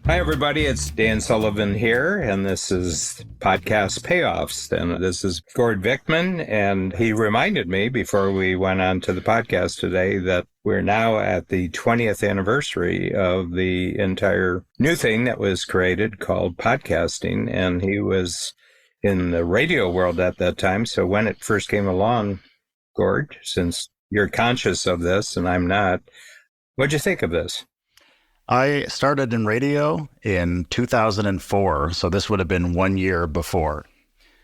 Hi, everybody. It's Dan Sullivan here, and this is Podcast Payoffs. And this is Gord Vickman, and he reminded me before we went on to the podcast today that we're now at the 20th anniversary of the entire new thing that was created called podcasting, and he was in the radio world at that time. So when it first came along, Gord, since you're conscious of this and I'm not, what'd you think of this? I started in radio in 2004, so this would have been 1 year before.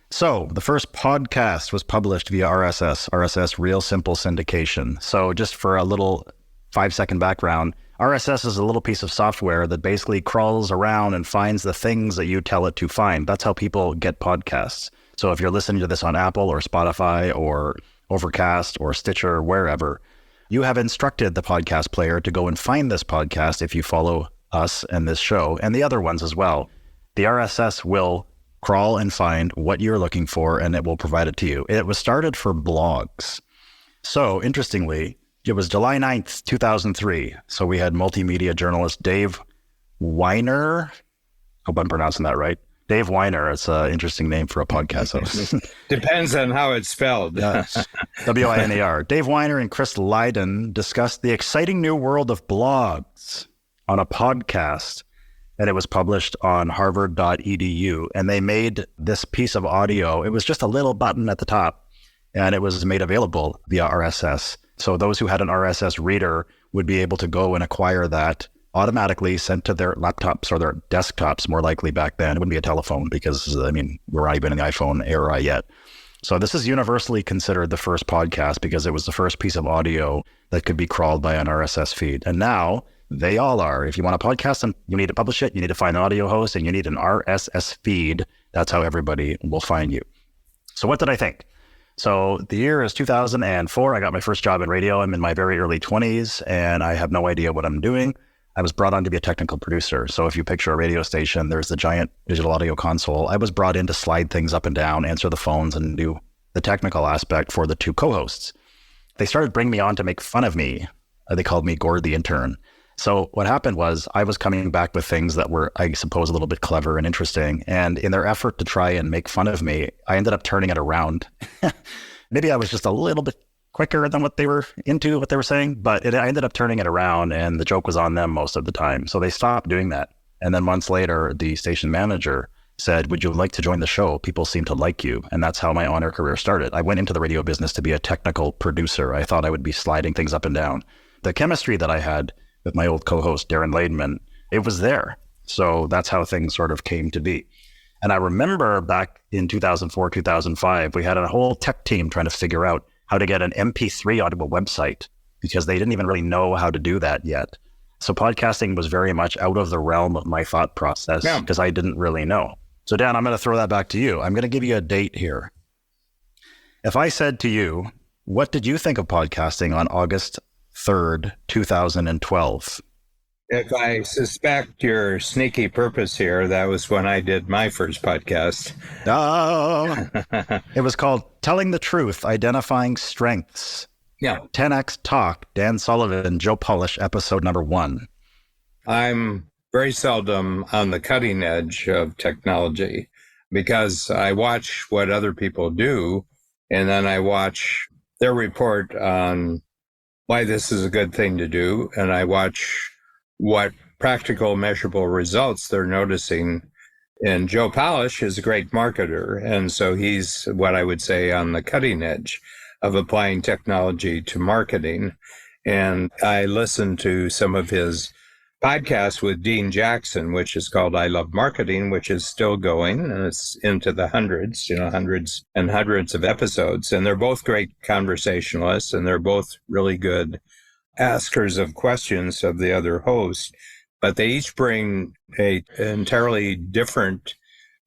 So the first podcast was published via RSS, Real Simple Syndication. So just for a little 5-second background, RSS is a little piece of software that basically crawls around and finds the things that you tell it to find. That's how people get podcasts. So if you're listening to this on Apple or Spotify or Overcast or Stitcher or wherever, you have instructed the podcast player to go and find this podcast if you follow us and this show and the other ones as well. The RSS will crawl and find what you're looking for and it will provide it to you. It was started for blogs. So interestingly, it was July 9th, 2003. So we had multimedia journalist Dave Weiner. Hope I'm pronouncing that right. Dave Weiner. It's an interesting name for a podcast host. Depends on how it's spelled. Yes. W-I-N-E-R. Dave Weiner and Chris Lydon discussed the exciting new world of blogs on a podcast, and it was published on harvard.edu. And they made this piece of audio. It was just a little button at the top, and it was made available via RSS. So those who had an RSS reader would be able to go and acquire that automatically sent to their laptops or their desktops, more likely back then. It wouldn't be a telephone because, we're not even in the iPhone era yet. So this is universally considered the first podcast because it was the first piece of audio that could be crawled by an RSS feed. And now they all are. If you want to podcast them, you need to publish it, you need to find an audio host, and you need an RSS feed. That's how everybody will find you. So what did I think? So the year is 2004. I got my first job in radio. I'm in my very early 20s, and I have no idea what I'm doing. I was brought on to be a technical producer. So if you picture a radio station, there's the giant digital audio console. I was brought in to slide things up and down, answer the phones, and do the technical aspect for the two co-hosts. They started bringing me on to make fun of me. They called me Gord the intern. So what happened was I was coming back with things that were, I suppose, a little bit clever and interesting. And in their effort to try and make fun of me, I ended up turning it around. Maybe I was just a little bit quicker than what they were saying, but I ended up turning it around and the joke was on them most of the time. So they stopped doing that. And then months later, the station manager said, "Would you like to join the show? People seem to like you." And that's how my on-air career started. I went into the radio business to be a technical producer. I thought I would be sliding things up and down. The chemistry that I had with my old co-host, Darren Laidman, it was there. So that's how things sort of came to be. And I remember back in 2004, 2005, we had a whole tech team trying to figure out how to get an MP3 onto a website because they didn't even really know how to do that yet. So podcasting was very much out of the realm of my thought process because I didn't really know. So Dan, I'm going to throw that back to you. I'm going to give you a date here. If I said to you, what did you think of podcasting on August 3rd, 2012? If I suspect your sneaky purpose here, that was when I did my first podcast. Oh, it was called Telling the Truth, Identifying Strengths. Yeah. 10X Talk, Dan Sullivan, Joe Polish, episode number 1. I'm very seldom on the cutting edge of technology because I watch what other people do, and then I watch their report on why this is a good thing to do, and I watch what practical measurable results they're noticing. And Joe Polish is a great marketer. And so he's what I would say on the cutting edge of applying technology to marketing. And I listened to some of his podcasts with Dean Jackson, which is called I Love Marketing, which is still going. And it's into the hundreds, hundreds and hundreds of episodes. And they're both great conversationalists and they're both really good askers of questions of the other host, but they each bring an entirely different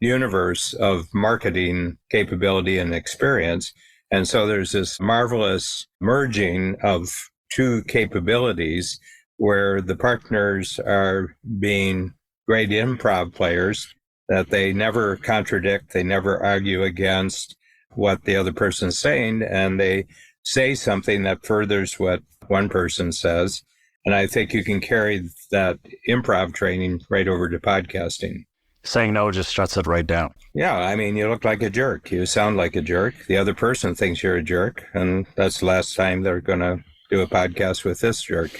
universe of marketing capability and experience. And so there's this marvelous merging of two capabilities where the partners are being great improv players, that they never contradict, they never argue against what the other person's saying, and they say something that furthers what one person says. And I think you can carry that improv training right over to podcasting. Saying no just shuts it right down. Yeah, I mean, you look like a jerk. You sound like a jerk. The other person thinks you're a jerk. And that's the last time they're going to do a podcast with this jerk.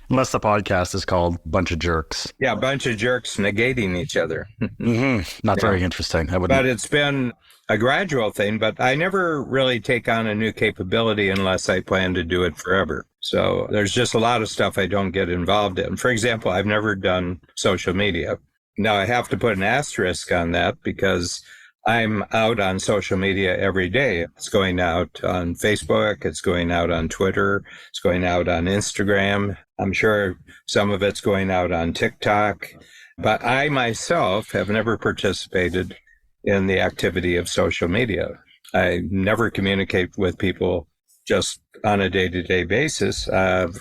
Unless the podcast is called Bunch of Jerks. Yeah, a bunch of jerks negating each other. Not very interesting. But it's been a gradual thing, but I never really take on a new capability unless I plan to do it forever. So there's just a lot of stuff I don't get involved in. For example, I've never done social media. Now, I have to put an asterisk on that because I'm out on social media every day. It's going out on Facebook. It's going out on Twitter. It's going out on Instagram. I'm sure some of it's going out on TikTok. But I myself have never participated in the activity of social media. I never communicate with people just on a day-to-day basis.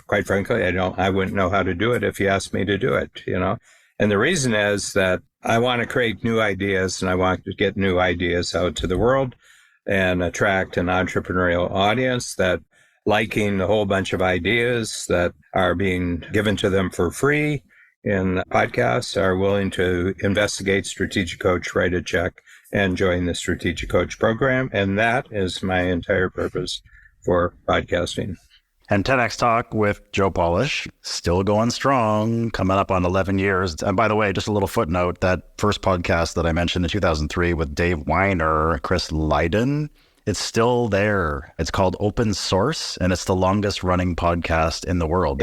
Quite frankly, I wouldn't know how to do it if you asked me to do it, And the reason is that I want to create new ideas and I want to get new ideas out to the world and attract an entrepreneurial audience that liking a whole bunch of ideas that are being given to them for free in podcasts are willing to investigate Strategic Coach, write a check, and join the Strategic Coach program. And that is my entire purpose for podcasting. And 10X Talk with Joe Polish, still going strong, coming up on 11 years. And by the way, just a little footnote, that first podcast that I mentioned in 2003 with Dave Weiner, Chris Lydon, it's still there. It's called Open Source, and it's the longest running podcast in the world.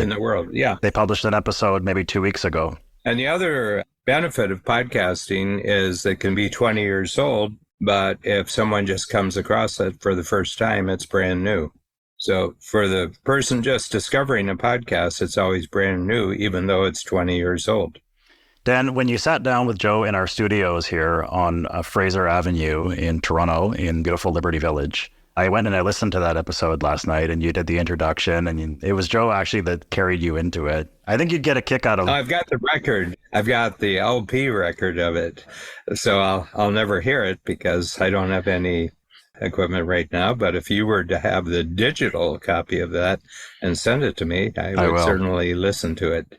Yeah. They published an episode maybe 2 weeks ago. And the other benefit of podcasting is it can be 20 years old, but if someone just comes across it for the first time, it's brand new. So for the person just discovering a podcast, it's always brand new, even though it's 20 years old. Dan, when you sat down with Joe in our studios here on Fraser Avenue in Toronto, in beautiful Liberty Village, I went and I listened to that episode last night, and you did the introduction, and it was Joe actually that carried you into it. I think you'd get a kick out of it. I've got the record. I've got the LP record of it. So I'll never hear it because I don't have any equipment right now, but if you were to have the digital copy of that and send it to me, I would certainly listen to it.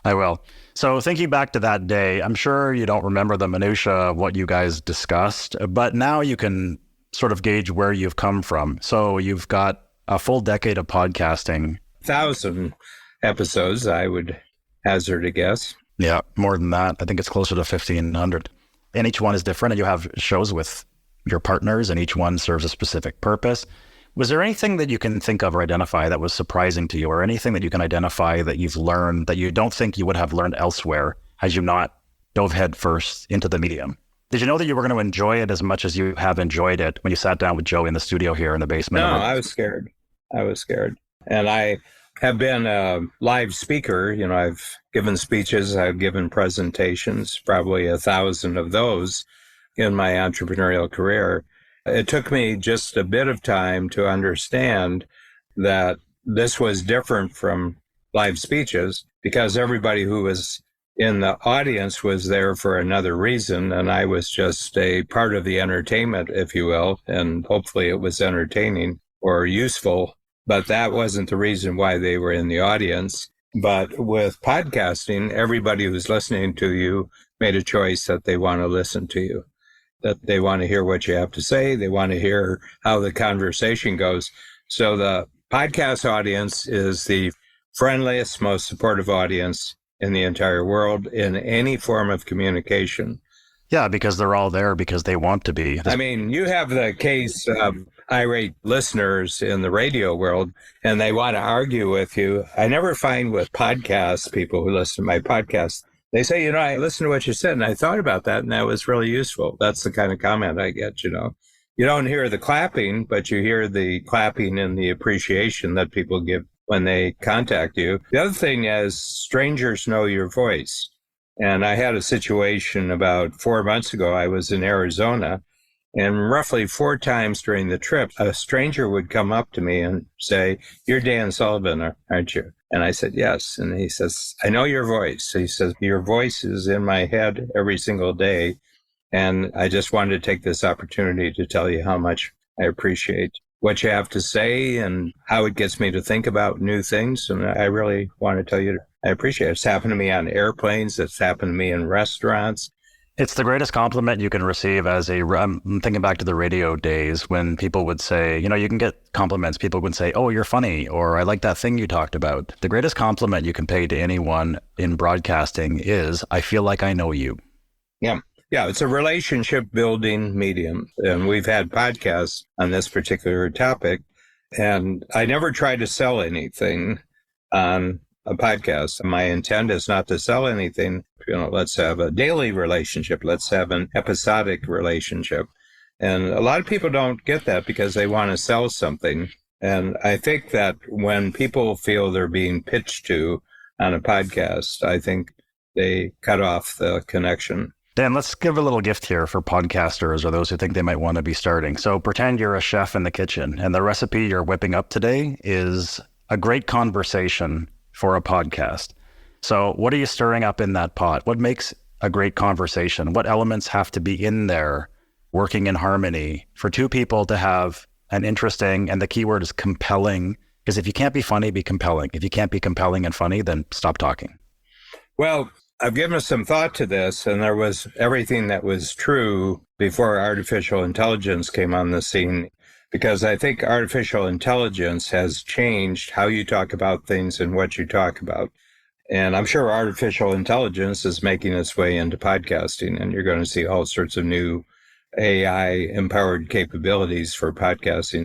I will. So thinking back to that day, I'm sure you don't remember the minutia of what you guys discussed, but now you can sort of gauge where you've come from. So you've got a full decade of podcasting. 1,000 episodes, I would hazard a guess. Yeah, more than that. I think it's closer to 1,500. And each one is different, and you have shows with your partners, and each one serves a specific purpose. Was there anything that you can think of or identify that was surprising to you, or anything that you can identify that you've learned that you don't think you would have learned elsewhere had you not dove head first into the medium? Did you know that you were going to enjoy it as much as you have enjoyed it when you sat down with Joe in the studio here in the basement? No, I was scared. And I have been a live speaker. I've given speeches, I've given presentations, probably 1,000 of those in my entrepreneurial career. It took me just a bit of time to understand that this was different from live speeches because everybody who was in the audience was there for another reason, and I was just a part of the entertainment, if you will, and hopefully it was entertaining or useful, but that wasn't the reason why they were in the audience. But with podcasting, everybody who's listening to you made a choice that they want to listen to you, that they want to hear what you have to say. They want to hear how the conversation goes. So the podcast audience is the friendliest, most supportive audience in the entire world in any form of communication. Yeah, because they're all there because they want to be. I mean, you have the case of irate listeners in the radio world, and they want to argue with you. I never find with podcasts, people who listen to my podcast, they say, I listened to what you said and I thought about that and that was really useful. That's the kind of comment I get, You don't hear the clapping, but you hear the clapping and the appreciation that people give when they contact you. The other thing is strangers know your voice. And I had a situation about 4 months ago. I was in Arizona, and roughly 4 times during the trip, a stranger would come up to me and say, "You're Dan Sullivan, aren't you?" And I said, "Yes." And he says, "I know your voice." He says, "Your voice is in my head every single day. And I just wanted to take this opportunity to tell you how much I appreciate what you have to say and how it gets me to think about new things. And I really want to tell you, I appreciate it. It's happened to me on airplanes. It's happened to me in restaurants. It's the greatest compliment you can receive I'm thinking back to the radio days when people would say, you can get compliments. People would say, oh, you're funny, or I like that thing you talked about. The greatest compliment you can pay to anyone in broadcasting is, I feel like I know you. Yeah. Yeah, it's a relationship building medium. And we've had podcasts on this particular topic. And I never try to sell anything on a podcast. My intent is not to sell anything. Let's have a daily relationship. Let's have an episodic relationship. And a lot of people don't get that because they want to sell something. And I think that when people feel they're being pitched to on a podcast, I think they cut off the connection. Dan, let's give a little gift here for podcasters or those who think they might want to be starting. So pretend you're a chef in the kitchen and the recipe you're whipping up today is a great conversation for a podcast. So what are you stirring up in that pot? What makes a great conversation? What elements have to be in there working in harmony for two people to have an interesting, and the key word is compelling, because if you can't be funny, be compelling. If you can't be compelling and funny, then stop talking. Well, I've given some thought to this, and there was everything that was true before artificial intelligence came on the scene, because I think artificial intelligence has changed how you talk about things and what you talk about. And I'm sure artificial intelligence is making its way into podcasting, and you're going to see all sorts of new AI-empowered capabilities for podcasting.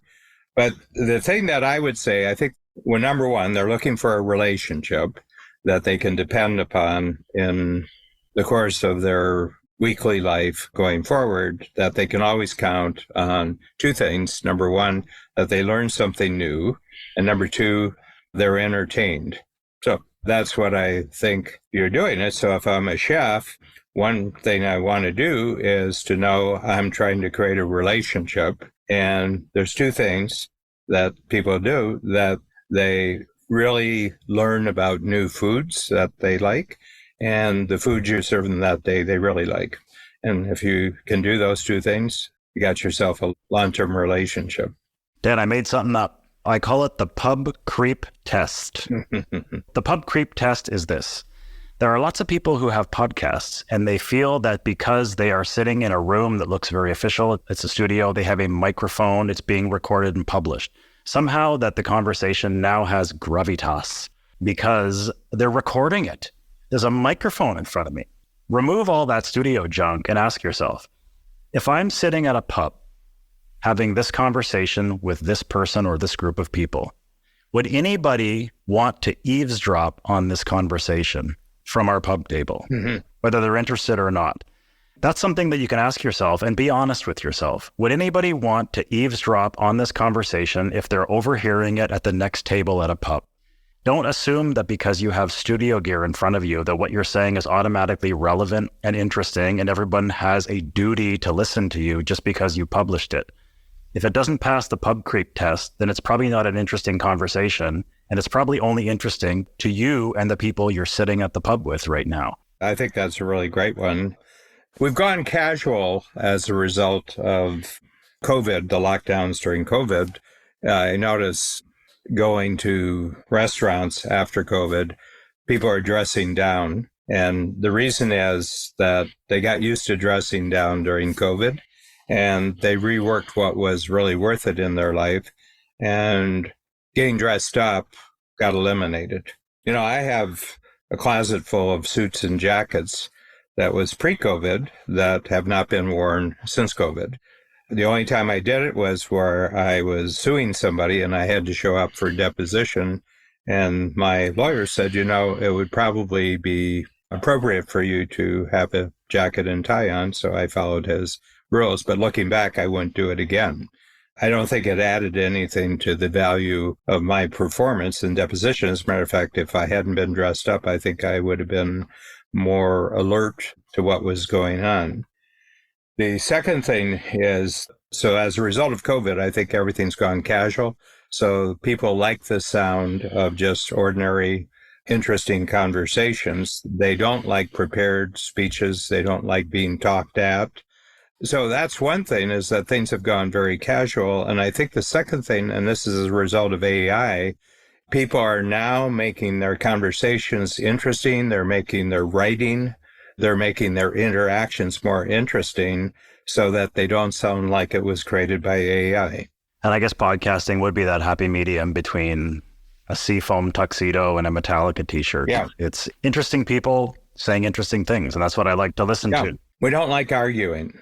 But the thing that I would say, I think, well, number one, they're looking for a relationship that they can depend upon in the course of their weekly life going forward, that they can always count on two things. Number one, that they learn something new. And number two, they're entertained. So that's what I think you're doing. So if I'm a chef, one thing I want to do is to know I'm trying to create a relationship. And there's two things that people do, that they really learn about new foods that they like, and the food you're serving that day they really like. And if you can do those two things, you got yourself a long-term relationship. Dan, I made something up. I call it the pub creep test. The pub creep test is this. There are lots of people who have podcasts, and they feel that because they are sitting in a room that looks very official, it's a studio, they have a microphone, it's being recorded and published, somehow that the conversation now has gravitas because they're recording it. There's a microphone in front of me. Remove all that studio junk and ask yourself, if I'm sitting at a pub having this conversation with this person or this group of people, would anybody want to eavesdrop on this conversation from our pub table, whether they're interested or not? That's something that you can ask yourself and be honest with yourself. Would anybody want to eavesdrop on this conversation if they're overhearing it at the next table at a pub? Don't assume that because you have studio gear in front of you that what you're saying is automatically relevant and interesting and everyone has a duty to listen to you just because you published it. If it doesn't pass the pub creep test, then it's probably not an interesting conversation, and it's probably only interesting to you and the people you're sitting at the pub with right now. I think that's a really great one. We've gone casual as a result of COVID, the lockdowns during COVID. I notice going to restaurants after COVID, people are dressing down. And the reason is that they got used to dressing down during COVID, and they reworked what was really worth it in their life, and getting dressed up got eliminated. I have a closet full of suits and jackets that was pre-COVID that have not been worn since COVID. The only time I did it was where I was suing somebody and I had to show up for deposition. And my lawyer said, it would probably be appropriate for you to have a jacket and tie on. So I followed his rules. But looking back, I wouldn't do it again. I don't think it added anything to the value of my performance in deposition. As a matter of fact, if I hadn't been dressed up, I think I would have been more alert to what was going on. The second thing is, so as a result of COVID, I think everything's gone casual. So people like the sound of just ordinary, interesting conversations. They don't like prepared speeches. They don't like being talked at. So that's one thing, is that things have gone very casual. And I think the second thing, and this is as a result of AI, people are now making their conversations interesting. They're making their writing, they're making their interactions more interesting so that they don't sound like it was created by AI. And I guess podcasting would be that happy medium between a seafoam tuxedo and a Metallica t-shirt. Yeah. It's interesting people saying interesting things, and that's what I like to listen to. We don't like arguing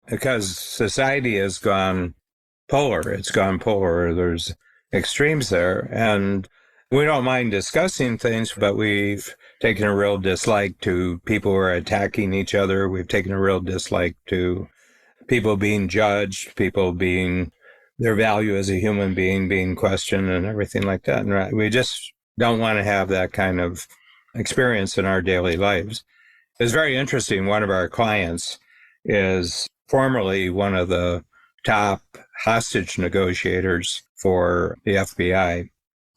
because society has gone polar. It's gone polar. There's extremes there. And we don't mind discussing things, but we've taken a real dislike to people who are attacking each other. We've taken a real dislike to people being judged, people being their value as a human being questioned and everything like that. And we just don't want to have that kind of experience in our daily lives. It's very interesting. One of our clients is formerly one of the top hostage negotiators for the FBI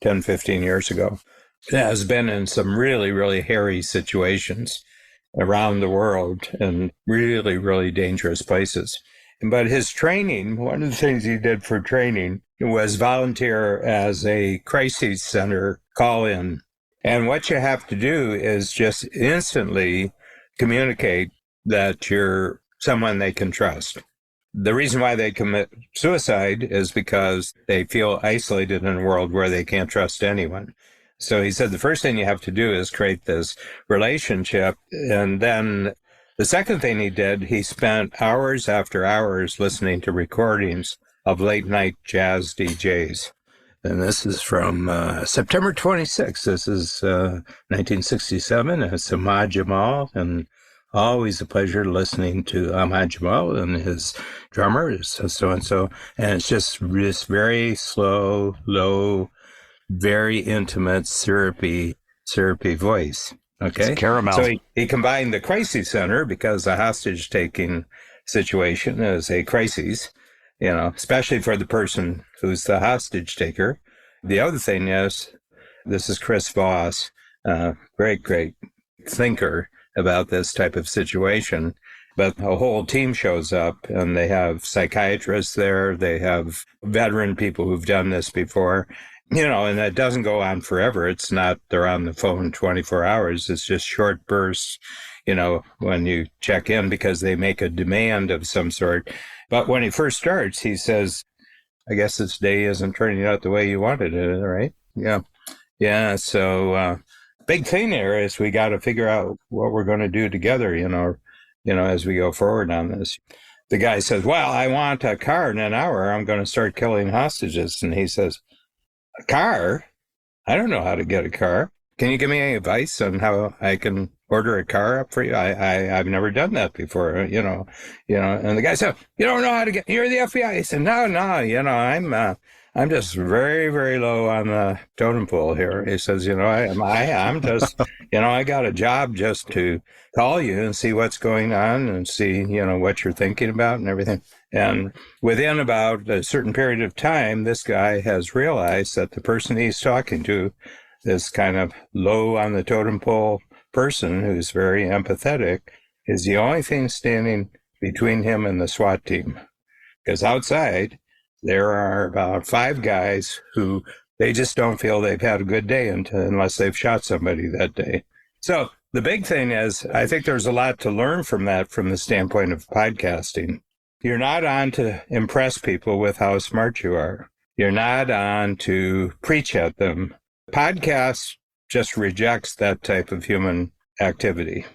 10, 15 years ago. It has been in some really, really hairy situations around the world and really, really dangerous places. But his training, one of the things he did for training was volunteer as a crisis center call-in. And what you have to do is just instantly communicate that you're someone they can trust. The reason why they commit suicide is because they feel isolated in a world where they can't trust anyone. So he said the first thing you have to do is create this relationship. And then the second thing he did, he spent hours after hours listening to recordings of late night jazz DJs. And this is from September 26th. This is 1967. It's Ahmad Jamal, and always a pleasure listening to Ahmad Jamal, and his drummer is so-and-so. And it's just this very slow, low, very intimate, syrupy voice. Okay. It's caramel. So he combined the crisis center, because the hostage taking situation is a crisis, especially for the person who's the hostage taker. The other thing is, this is Chris Voss, great thinker about this type of situation. But a whole team shows up, and they have psychiatrists there. They have veteran people who've done this before. And that doesn't go on forever. It's not they're on the phone 24 hours. It's just short bursts, when you check in, because they make a demand of some sort. But when he first starts, he says, I guess this day isn't turning out the way you wanted it, right? Yeah. So big thing there is we got to figure out what we're going to do together, as we go forward on this. The guy says, well, I want a car in an hour. I'm going to start killing hostages. And he says, a car? I don't know how to get a car. Can you give me any advice on how I can order a car up for you? I've never done that before, And the guy said, you don't know how to get, you're the FBI. He said, no, I'm just very, very low on the totem pole here. He says, I'm just, I got a job just to call you and see what's going on and see, what you're thinking about and everything. And within about a certain period of time, this guy has realized that the person he's talking to, this kind of low on the totem pole person who's very empathetic, is the only thing standing between him and the SWAT team. Because outside, there are about 5 guys who they just don't feel they've had a good day unless they've shot somebody that day. So the big thing is, I think there's a lot to learn from that from the standpoint of podcasting. You're not on to impress people with how smart you are. You're not on to preach at them. Podcast just rejects that type of human activity.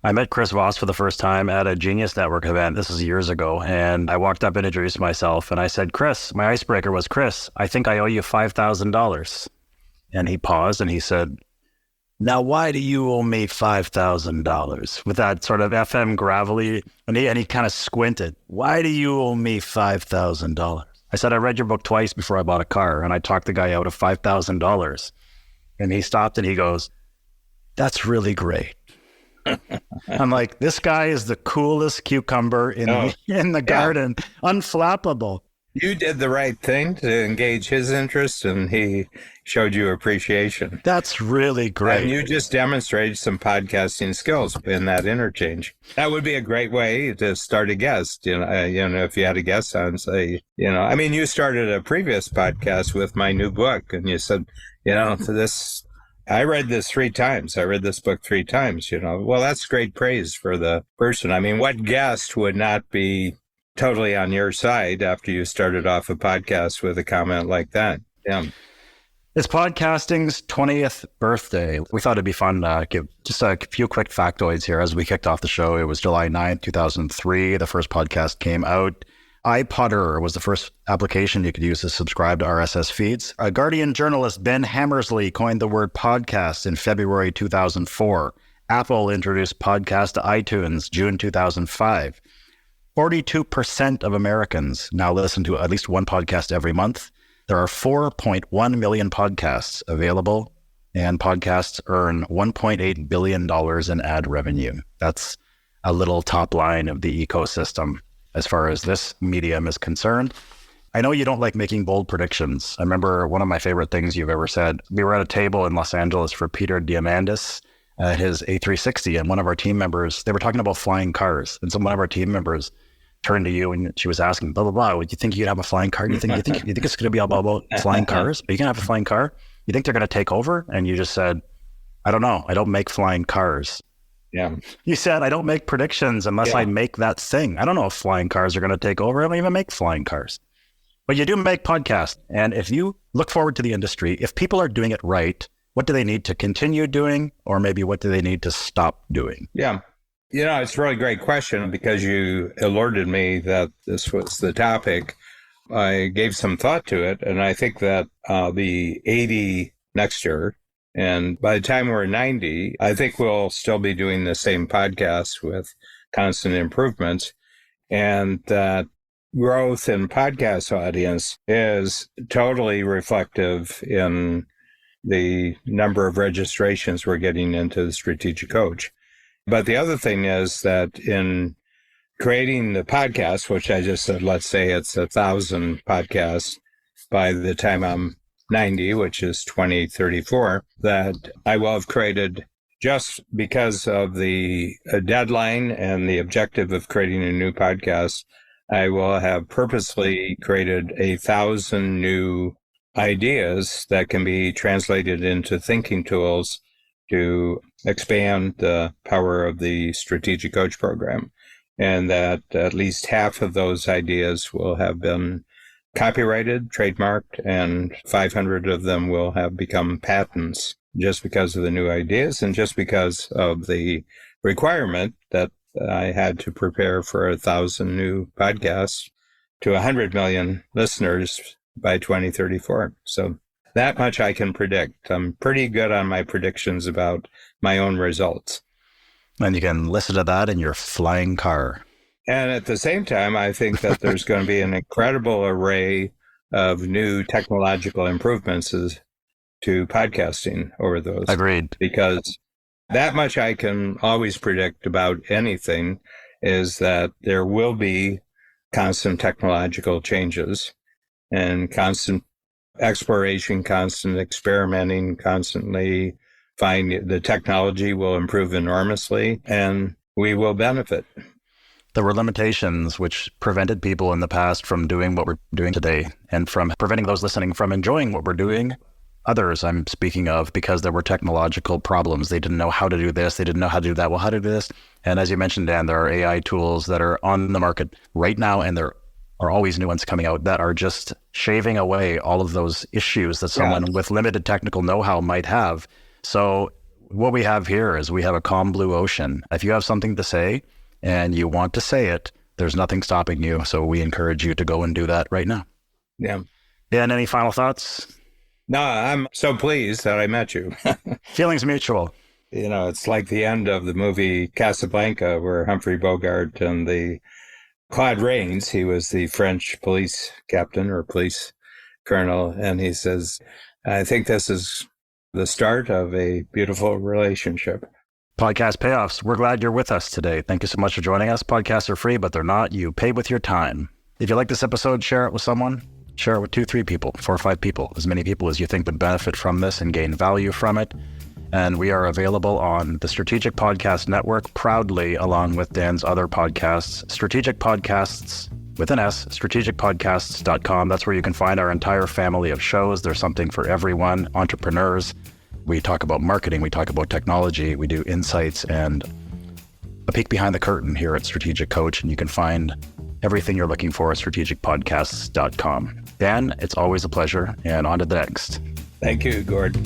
I met Chris Voss for the first time at a Genius Network event. This is years ago. And I walked up and introduced myself. And I said, Chris, my icebreaker was, Chris, I think I owe you $5,000. And he paused and he said, now, why do you owe me $5,000? With that sort of FM gravelly, and he kind of squinted. Why do you owe me $5,000? I said, I read your book twice before I bought a car, and I talked the guy out of $5,000. And he stopped and he goes, that's really great. I'm like, this guy is the coolest cucumber in the garden, unflappable. You did the right thing to engage his interest, and he showed you appreciation. That's really great. And you just demonstrated some podcasting skills in that interchange. That would be a great way to start a guest. If you had a guest on, say, I mean, you started a previous podcast with my new book, and you said, this. I read this 3 times. I read this book 3 times. Well, that's great praise for the person. I mean, what guest would not be totally on your side after you started off a podcast with a comment like that? Yeah. It's podcasting's 20th birthday. We thought it'd be fun to give just a few quick factoids here as we kicked off the show. It was July 9th, 2003. The first podcast came out. iPodder was the first application you could use to subscribe to RSS feeds. A Guardian journalist, Ben Hammersley, coined the word podcast in February 2004. Apple introduced podcast to iTunes, June 2005. 42% of Americans now listen to at least one podcast every month. There are 4.1 million podcasts available, and podcasts earn $1.8 billion in ad revenue. That's a little top line of the ecosystem as far as this medium is concerned. I know you don't like making bold predictions. I remember one of my favorite things you've ever said. We were at a table in Los Angeles for Peter Diamandis, his A360, and one of our team members, they were talking about flying cars. And so one of our team members turned to you and she was asking, blah, blah, blah. Would you think you'd have a flying car? You think it's going to be all about flying cars? Are you going to have a flying car? You think they're going to take over? And you just said, I don't know. I don't make flying cars. Yeah. You said, I don't make predictions unless I make that thing. I don't know if flying cars are going to take over. I don't even make flying cars. But you do make podcasts. And if you look forward to the industry, if people are doing it right, what do they need to continue doing? Or maybe what do they need to stop doing? Yeah. It's a really great question because you alerted me that this was the topic. I gave some thought to it, and I think that I'll be 80 next year. And by the time we're 90, I think we'll still be doing the same podcast with constant improvements. And that growth in podcast audience is totally reflective in the number of registrations we're getting into the Strategic Coach. But the other thing is that in creating the podcast, which I just said, let's say it's 1,000 podcasts by the time I'm 90, which is 2034, that I will have created, just because of the deadline and the objective of creating a new podcast, I will have purposely created 1,000 new ideas that can be translated into thinking tools to expand the power of the Strategic Coach program, and that at least half of those ideas will have been copyrighted, trademarked, and 500 of them will have become patents just because of the new ideas and just because of the requirement that I had to prepare for 1,000 new podcasts to 100 million listeners by 2034. So that much I can predict. I'm pretty good on my predictions about my own results. And you can listen to that in your flying car. And at the same time, I think that there's going to be an incredible array of new technological improvements to podcasting over those. Agreed. Because that much I can always predict about anything is that there will be constant technological changes and constant exploration, constant experimenting, constantly find the technology will improve enormously and we will benefit. There were limitations which prevented people in the past from doing what we're doing today and from preventing those listening from enjoying what we're doing. Others I'm speaking of, because there were technological problems. They didn't know how to do this. They didn't know how to do that. Well, how to do this? And as you mentioned, Dan, there are AI tools that are on the market right now, and there are always new ones coming out that are just shaving away all of those issues that someone with limited technical know-how might have. So what we have here is we have a calm blue ocean. If you have something to say and you want to say it, there's nothing stopping you. So we encourage you to go and do that right now. Yeah. Dan, any final thoughts? No, I'm so pleased that I met you. Feelings mutual. It's like the end of the movie Casablanca, where Humphrey Bogart and the Claude Rains, he was the French police captain or police colonel, and he says, I think this is the start of a beautiful relationship. Podcast payoffs. We're glad you're with us today. Thank you so much for joining us. Podcasts are free, but they're not. You pay with your time. If you like this episode, share it with someone. Share it with 2, 3 people, 4 or 5 people, as many people as you think would benefit from this and gain value from it. And we are available on the Strategic Podcast Network, proudly, along with Dan's other podcasts. Strategic Podcasts, with an S, strategicpodcasts.com. That's where you can find our entire family of shows. There's something for everyone. Entrepreneurs. We talk about marketing. We talk about technology. We do insights and a peek behind the curtain here at Strategic Coach. And you can find everything you're looking for at strategicpodcasts.com. Dan, it's always a pleasure, and on to the next. Thank you, Gord.